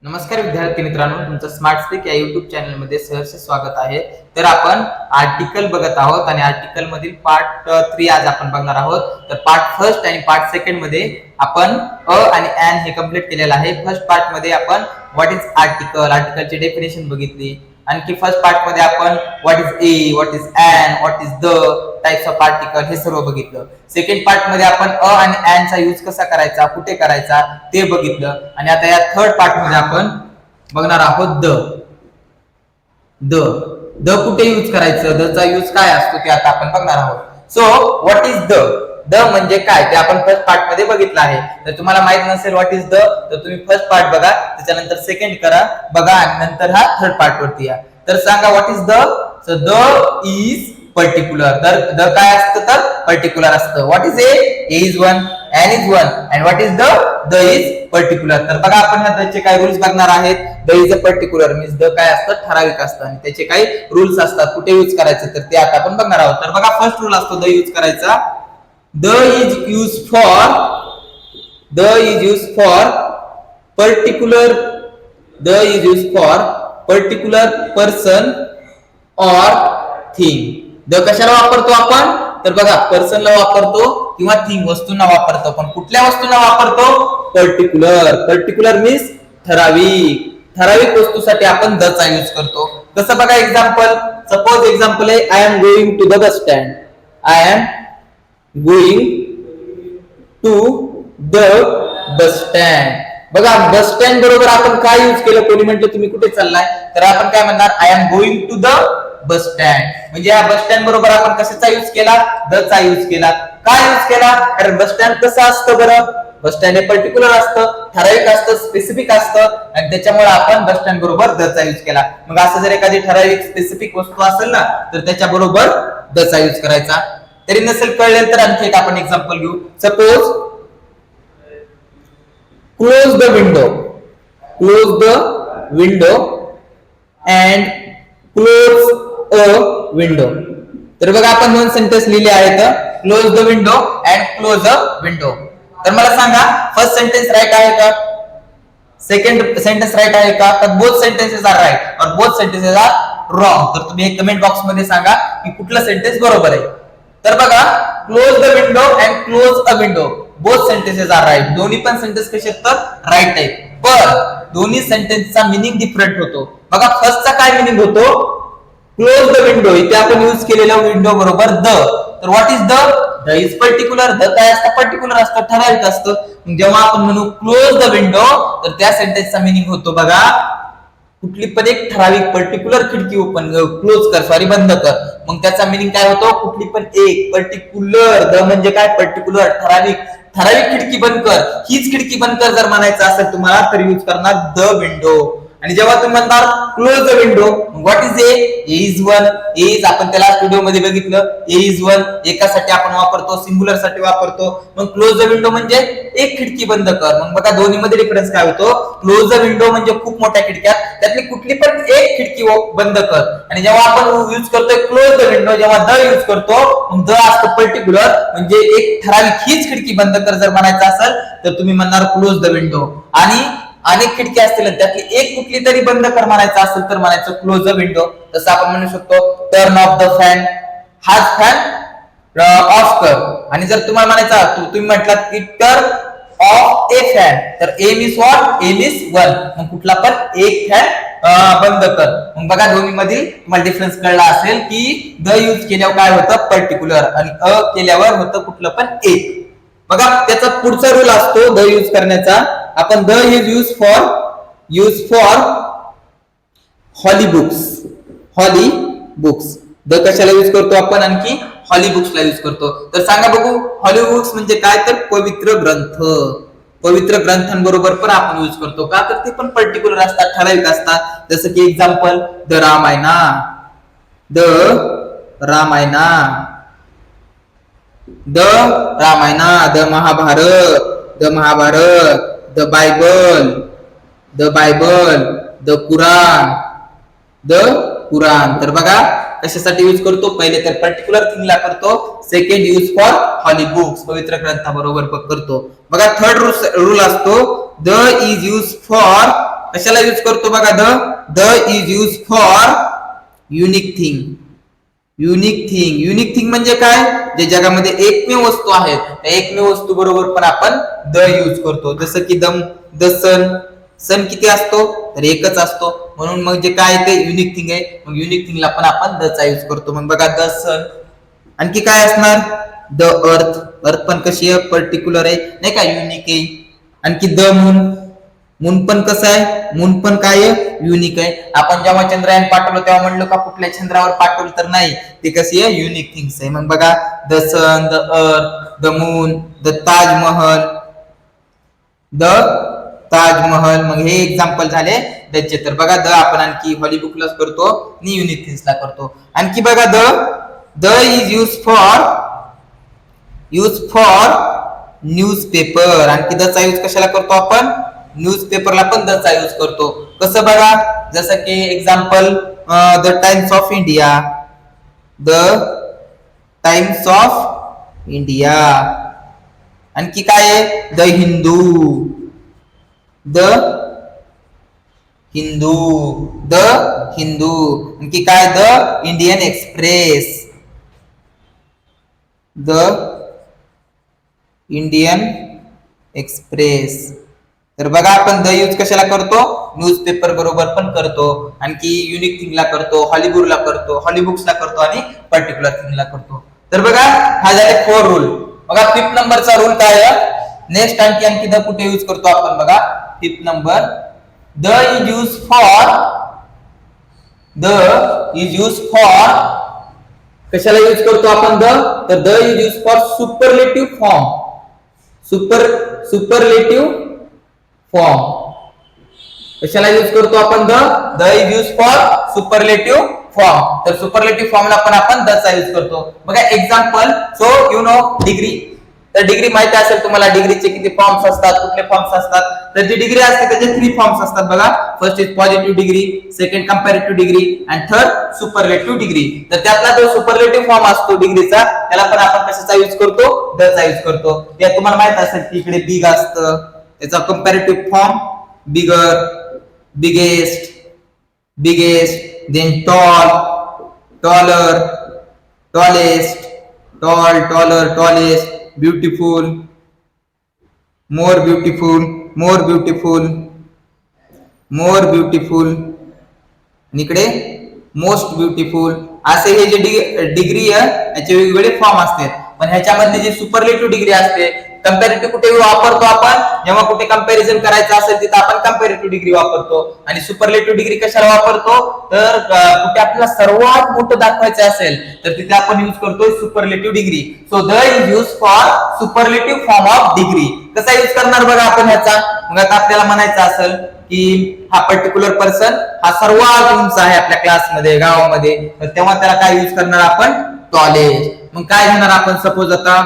नमस्कार विद्यार्थी मित्रांनो, तुमचं स्मार्ट स्पीक या युट्यूब चॅनलमध्ये सहर्ष स्वागत आहे. तर आपण आर्टिकल बघत आहोत आणि आर्टिकल मधील पार्ट 3 आज आपण बघणार आहोत. तर पार्ट फर्स्ट आणि पार्ट सेकंड मध्ये आपण अ आणि ॲन हे कंप्लीट केलेलं आहे. फर्स्ट पार्ट मध्ये आपण व्हॉट इज आर्टिकल, आर्टिकलची डेफिनेशन बघितली. आणखी फर्स्ट पार्ट मध्ये आपण what is a, what is an, what is the types of article हे सर्व बघितलं. सेकंड पार्ट मध्ये आपण अ आणि ॲन चा यूज कसा करायचा, कुठे करायचा ते बघितलं. आणि आता या थर्ड पार्ट मध्ये आपण बघणार आहोत द द द कुठे यूज करायचं, द चा यूज काय असतो ते आता आपण बघणार आहोत. So what is the, the म्हणजे काय ते आपण फर्स्ट पार्ट मध्ये बघितलं आहे. तर तुम्हाला माहित नसेल व्हॉट इज द, तर तुम्ही फर्स्ट पार्ट बघा, त्याच्यानंतर सेकंड करा बघा आणि नंतर हा थर्ड पार्ट वरती या. तर सांगा what is the. So the is particular. The काय असतं तर पर्टिक्युलर असतं. What is a is one, an is one and what is the is particular. तर बघा आपण ह्या द चे काय रूल्स बघणार आहेत. The is a particular means the काय असतं ठराविक असतं आणि त्याचे काही रूल्स असतात कुठे यूज करायचं तर ते आता आपण बघणार आहोत. तर बघा फर्स्ट रूल असतो द यूज करायचा. The is use for particular, the is use for particular person or thing. The कशाला वापरतो आपण तर बघा पर्सनला वापरतो किंवा थिंग वस्तूंना वापरतो. पण कुठल्या वस्तूंना वापरतो, पर्टिक्युलर. पर्टिक्युलर मीन्स ठराविक, ठराविक वस्तूसाठी आपण द चा यूज करतो. कसं बघा एक्झाम्पल, सपोज एक्झाम्पल आहे I am going to the bus stand. I am going to the bus stand. बघा बस स्टँड बरोबर आपण काय यूज केलं, कोणी म्हटलं तुम्ही कुठे चाललाय तर आपण काय म्हणणार I am going to the bus stand. म्हणजे या बस स्टँड बरोबर आपण कशाचा यूज केला, द चा यूज केला. काय यूज केला कारण बस स्टँड कसं असतं बरं, बस स्टँड हे पर्टिक्युलर असतं, ठराविक असतं, स्पेसिफिक असतं आणि त्याच्यामुळे आपण बस स्टँड बरोबर द चा यूज केला. मग असं जर एखादी ठराविक स्पेसिफिक वस्तू असेल ना तर त्याच्या बरोबर द चा यूज करायचा. तरी नसेल कळले तर आणखी एक आपण एक्झाम्पल घेऊ. Suppose close the window, close the window and close a window. तर बघा आपण दोन सेंटेन्स लिहिले आहेत, close the window and close a window. तर मला सांगा फर्स्ट सेंटेन्स राईट आहे का, सेकंड सेंटेन्स राईट आहे का. तर बोथ सेंटेन्सेस आर राईट और बोथ सेंटेन्सेस आर रॉंग. तर तुम्ही कमेंट बॉक्स मध्ये सांगा की कुठलं सेंटेन्स बरोबर आहे. तर बघा close the window and close a window both sentences are right. दोन्ही पण सेंटेन्स कसे आहेत तर राईट आहेत. पण दोन्ही सेंटेन्सचा मिनिंग डिफरंट होतो. बघा फर्स्टचा काय मिनिंग होतो, क्लोज द विंडो इथे आपण यूज केलेला विंडो बरोबर द. तर what is the is particular. The काय असतं पर्टिक्युलर असतं, ठराविक असतं. जेव्हा आपण म्हणू क्लोज द विंडो तर त्या सेंटेन्सचा मिनिंग होतो बघा कुठली पण एक ठराविक पर्टिक्युलर खिडकी ओपन क्लोज कर, सॉरी बंद कर. मग त्याचा मिनिंग काय होतो, कुठली पण एक पर्टिक्युलर. द म्हणजे काय पर्टिक्युलर ठराविक, ठराविक खिडकी बंद कर, हीच खिडकी बंद कर जर म्हणायचं असेल तुम्हाला तर यूज करणार द विंडो. आणि जेव्हा तुम्ही म्हणणार close the window, what is a is one. A is आपण त्याला व्हिडिओ मध्ये बघितलं, ए इज वन एकासाठी आपण वापरतो, सिंग्युलर साठी वापरतो. मग क्लोज द विंडो म्हणजे एक खिडकी बंद कर. मग बघा दोन्ही मध्ये डिफरन्स काय होतो, क्लोज द विंडो म्हणजे खूप मोठ्या खिडक्या, त्यातली कुठली पण एक खिडकी बंद कर. आणि जेव्हा आपण यूज करतोय क्लोज द विंडो, जेव्हा द यूज करतो मग द असतं पर्टिक्युलर म्हणजे एक ठराविक हीच खिडकी बंद कर जर म्हणायचं असेल तर तुम्ही म्हणणार क्लोज द विंडो. आणि अनेक खिडकी असतील त्यातली एक कुठली तरी बंद कर म्हणायचं असेल तर म्हणायचं क्लोज द विंडो. जसं आपण म्हणू शकतो टर्न ऑफ द फॅन, हाच फॅन ऑफ कर. आणि जर तुम्हाला म्हणायचं तुम्ही म्हटलात की टर्न ऑफ ए फॅन तर A means what, A means one. मग कुठला पण एक फॅन बंद कर. मग बघा दोन्ही मधील तुम्हाला डिफरन्स कळला असेल की द यूज केल्यावर काय होतं पर्टिक्युलर आणि अ केल्यावर होतं कुठलं पण एक. बघा त्याचा पुढचा रूल असतो द यूज करण्याचा. आपण the is use for holy books, holy books. The कशाला यूज करतो आपण, आणखी हॉली बुक्सला यूज करतो. तर सांगा बघू हॉली बुक्स म्हणजे काय तर पवित्र ग्रंथ. पवित्र ग्रंथांबरोबर पण आपण यूज करतो का तर ते पण पर्टिक्युलर असतात, ठराविक असतात. जसं की example the Ramayana, the Ramayana, the Ramayana, the Mahabharata, the Mahabharata, the Bible, the Bible, the Quran, the Quran. तर बघा कशासाठी यूज करतो, पहिले तर पर्टिक्युलर थिंगला करतो, second use for holy books पवित्र ग्रंथाबरोबर करतो. बघा थर्ड रूल असतो द इज यूज फॉर कशाला यूज करतो बघा the is use for unique thing. Unique thing म्हणजे काय, जे जगामध्ये एकमेव वस्तू आहेत त्या एकमेव वस्तू बरोबर पण आपण द यूज करतो. जसं की द सन किती असतो तर एकच असतो, म्हणून मग जे काय ते युनिक थिंग आहे, मग युनिक थिंगला पण आपण द चा यूज करतो. मग बघा द सन. आणखी काय असणार द अर्थ पण कशी आहे पर्टिक्युलर आहे नाही का, युनिक आहे. आणखी द मून पण कसं आहे, मून पण काय आहे युनिक आहे. आपण जेव्हा चंद्रयान पाठवलं तेव्हा म्हणलो का कुठल्या चंद्रावर पाठवलं, तर नाही, ते कशी आहे युनिक थिंग्स आहे. मग बघा the sun, the earth, the moon, the Taj Mahal. मग हे एक्झाम्पल झाले त्याचे. तर बघा द आपण आणखी हॉलीबुकलाच करतो आणि युनिक थिंग्सला करतो. आणखी बघा the is use for newspaper. आणखी द चा यूज कशाला करतो आपण, न्यूजपेपरला पण द चा यूज करतो. कसं बघा, जसं की example the times of India. आणखी काय आहे द हिंदू. आणखी काय द इंडियन एक्सप्रेस. तर बघा आपण द यूज कशाला करतो, न्यूजपेपर बरोबर पण करतो, आणखी युनिक थिंगला करतो, हॉलीबुक्सला करतो आणि पर्टिक्युलर थिंगला करतो. तर बघा हा झाले 4 रूल. बघा 5th नंबरचा रूल काय आहे, नेक्स्ट आणखी द कुठे यूज करतो आपण बघा 5th number, the is use for कशाला यूज करतो आपण तर the is use for superlative form. कशाला यूज करतो आपण the is use for superlative form. तर सुपरलेटिव्ह फॉर्मला पण आपण द चा यूज करतो. बघा example, so you know degree. तर डिग्री माहिती असेल तुम्हाला, डिग्रीचे किती फॉर्म्स असतात, कुठले फॉर्म्स असतात. तर जी डिग्री असते त्याचे 3 फॉर्म्स असतात बघा. First is positive degree, second comparative degree and third superlative degree. तर त्यातला जो सुपरलेटिव्ह फॉर्म असतो डिग्रीचा, त्याला पण आपण कशाचा यूज करतो, द चा यूज करतो. ते तुम्हाला माहित असेल की इकडे बिग असतं, त्याचा comparative form bigger, biggest, then tall, taller, tallest, tallest, beautiful, more beautiful, इकडे मोस्ट ब्युटिफुल. असे हे जे डिग्री आहे याचे वेगवेगळे फॉर्म असतात. पण ह्याच्यामध्ये जी सुपरलेटिव्ह डिग्री असते, कंपॅरेटिव्ह कुठे वापरतो आपण, जेव्हा कुठे कंपॅरिझन करायचं असेल तिथे आपण कंपॅरेटिव्ह डिग्री वापरतो. आणि सुपरलेटिव्ह डिग्री कशाला वापरतो, तर कुठे आपल्याला सर्वात मोठं दाखवायचं असेल तर तिथे आपण यूज करतो superlative degree. So the is use for superlative form of degree. कसा यूज करणार बघा आपण ह्याचा. मग आता आपल्याला म्हणायचं असेल की हा पर्टिक्युलर पर्सन हा सर्वात उंच आहे आपल्या क्लासमध्ये, गावामध्ये, तर तेव्हा त्याला काय यूज करणार आपण, टॉलेस्ट. मग काय घेणार आपण, सपोज आता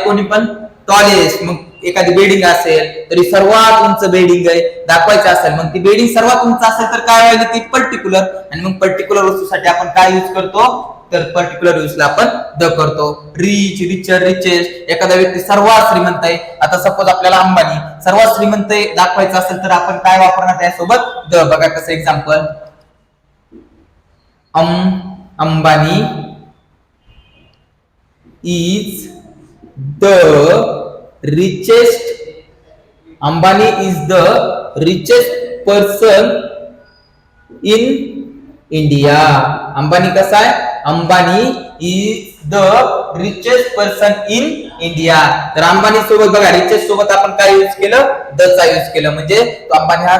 कोणी पण टॉलेस्ट, मग एखादी बिल्डिंग असेल तरी सर्वात उंच बिल्डिंग आहे दाखवायचं असेल, मग ती बिल्डिंग सर्वात उंच असेल तर काय व्हायला ती पर्टिक्युलर. आणि मग पर्टिक्युलर वस्तूसाठी आपण काय यूज करतो, तर पर्टिक्युलर यूजला आपण द करतो. रिचेस्ट, एखादा व्यक्ती सर्वात श्रीमंत आहे. आता सपोज आपल्याला अंबानी सर्वात श्रीमंत दाखवायचं असेल तर आपण काय वापरणार त्यासोबत द. बघा कसं example, Ambani is the richest person in India. Ambani कसा आहे, Ambani is the richest person in India. तर अंबानी सोबत बघा रिचेस्ट सोबत आपण काय यूज केलं, द चा यूज केलं. म्हणजे तो अंबानी हा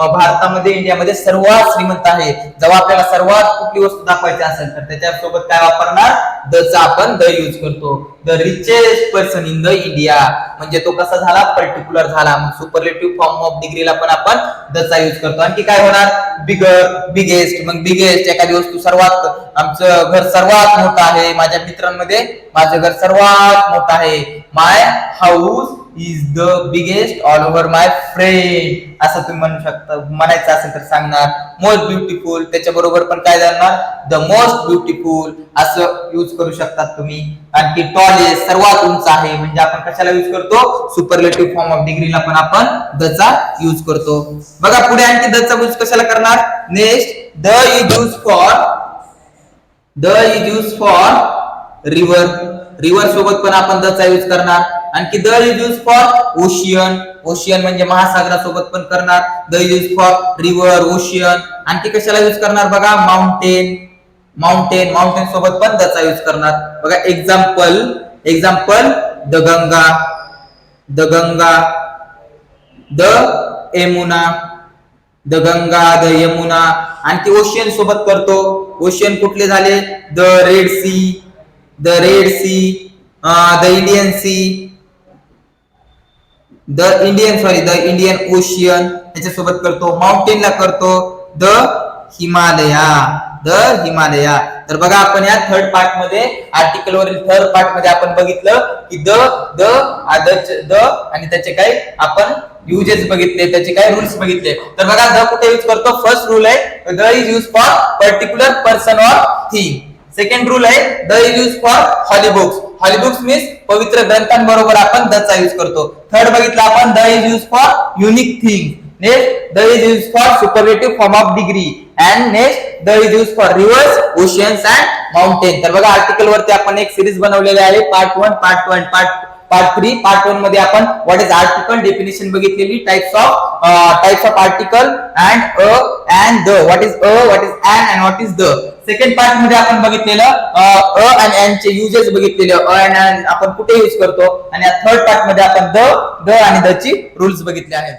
भारतामध्ये, इंडियामध्ये सर्वात श्रीमंत आहे. जेव्हा आपल्याला सर्वात कुठली वस्तू दाखवायची असेल तर त्याच्या सोबत काय वापरणार, द चा आपण द यूज करतो. The richest person in the India म्हणजे तो कसा झाला, पर्टिक्युलर झाला. मग सुपरलेटिव्ह फॉर्म ऑफ डिग्रीला पण आपण द चा यूज करतो. आणखी काय होणार, बिगेस्ट. मग बिगेस्ट एखादी वस्तू सर्वात, आमचं घर सर्वात मोठं आहे, माझ्या मित्रांमध्ये माझं घर सर्वात मोठं आहे. My house is the biggest all over my friend असं तुम्ही म्हणू शकता. म्हणायचं असेल तर सांगणार मोस्ट ब्युटिफुल, त्याच्या बरोबर पण काय जाणार द मोस्ट ब्युटिफुल असं यूज करू शकतात तुम्ही. आणखी टॉलेस्ट सर्वात उंच आहे म्हणजे आपण कशाला यूज करतो सुपरलेटिव्ह फॉर्म ऑफ डिग्रीला पण आपण द चा यूज करतो. बघा पुढे आणखी द चा यूज कशाला करणार. Next the is use for river. River सोबत पण आपण द चा यूज करणार. आणखी the is use for ocean. Ocean म्हणजे महासागरासोबत पण करणार. The is use for river ocean. आणखी कशाला यूज करणार बघा माउंटेन. माउंटेन सोबत पण द चा यूज करणार. बघा example the Ganga, the Yamuna, the Yamuna. आणखी ओशियन सोबत करतो. ओशियन कुठले झाले the red sea, the Indian sea, the Indian ocean त्याच्यासोबत करतो. माउंटेनला करतो द हिमालया. तर बघा आपण या थर्ड पार्ट मध्ये आर्टिकल वरील थर्ड पार्ट मध्ये आपण बघितलं की द आणि त्याचे काय आपण युजेस बघितले, त्याचे काय रूल्स बघितले. तर बघा द कुठे यूज करतो. फर्स्ट रूल आहे the is use for particular person or thing. Second rule आहे the is use for holy books means पवित्र ग्रंथांबरोबर आपण द चा यूज करतो. थर्ड बघितलं आपण the is use for unique thing. Next the is use for superlative form of degree. And next the is use for reverse oceans and mountain. तर बघा article वरती आपण एक सिरीज बनवलेली आहे part 1, part 2 and part 3. Part 1 मध्ये आपण what is article definition बघितलेली, types of article and the, what is what is the. Second part मध्ये आपण बघितलेलं आणि अँड चे युजेस बघितलेले, अँड आपण कुठे यूज करतो. आणि थर्ड पार्ट मध्ये आपण द आणि द ची रूल्स बघितले आहेत.